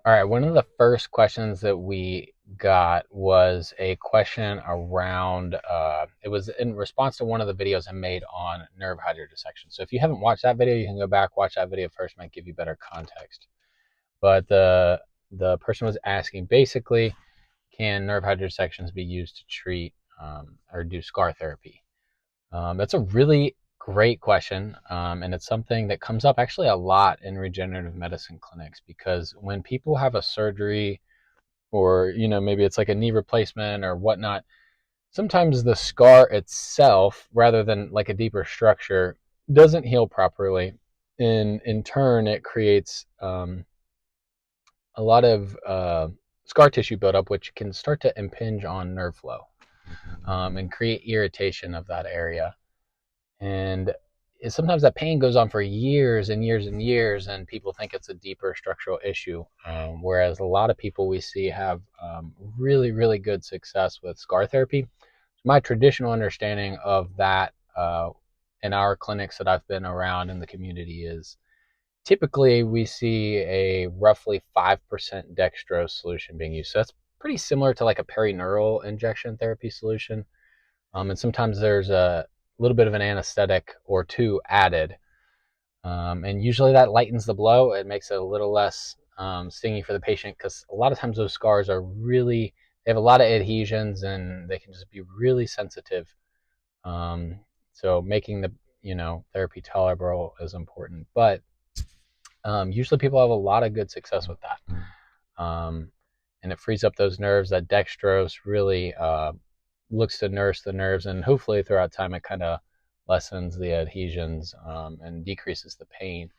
All right, one of the first questions that we got was a question around, it was in response to one of the videos I made on nerve hydrodissection. So if you haven't watched that video, you can go back, watch that video first, might give you better context. But the person was asking basically, can nerve hydrodissections be used to treat or do scar therapy? That's a really great question, and it's something that comes up actually a lot in regenerative medicine clinics because when people have a surgery or maybe it's like a knee replacement or whatnot, sometimes the scar itself, rather than like a deeper structure, doesn't heal properly. In turn, it creates a lot of scar tissue buildup, which can start to impinge on nerve flow and create irritation of that area. And sometimes that pain goes on for years and years and years, and people think it's a deeper structural issue. Whereas a lot of people we see have really, really good success with scar therapy. My traditional understanding of that in our clinics that I've been around in the community is typically we see a roughly 5% dextrose solution being used. So that's pretty similar to like a perineural injection therapy solution. And sometimes there's a little bit of an anesthetic or two added. And usually that lightens the blow. It makes it a little less stingy for the patient because a lot of times those scars are really, they have a lot of adhesions and they can just be really sensitive. So making the, therapy tolerable is important. But usually people have a lot of good success with that. And it frees up those nerves. That dextrose really looks to nurse the nerves, and hopefully throughout time it kind of lessens the adhesions and decreases the pain.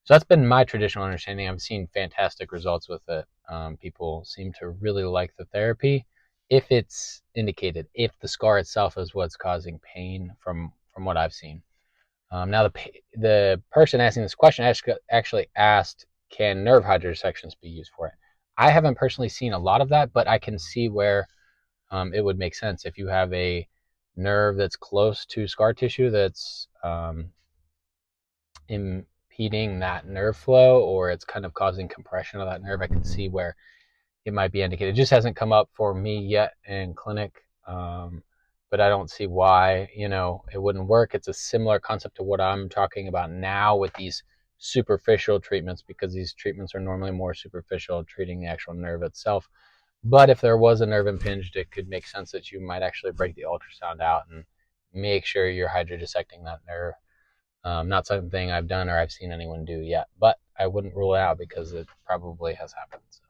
So that's been my traditional understanding. I've seen fantastic results with it. People seem to really like the therapy if it's indicated, if the scar itself is what's causing pain from what I've seen. Now the person asking this question actually asked, can nerve hydrodissections be used for it? I haven't personally seen a lot of that, but I can see where it would make sense if you have a nerve that's close to scar tissue that's impeding that nerve flow, or it's kind of causing compression of that nerve. I can see where it might be indicated. It just hasn't come up for me yet in clinic, but I don't see why it wouldn't work. It's a similar concept to what I'm talking about now with these superficial treatments, because these treatments are normally more superficial, treating the actual nerve itself. But if there was a nerve impinged, it could make sense that you might actually break the ultrasound out and make sure you're hydrodissecting that nerve. Not something I've done or I've seen anyone do yet, but I wouldn't rule it out because it probably has happened. So.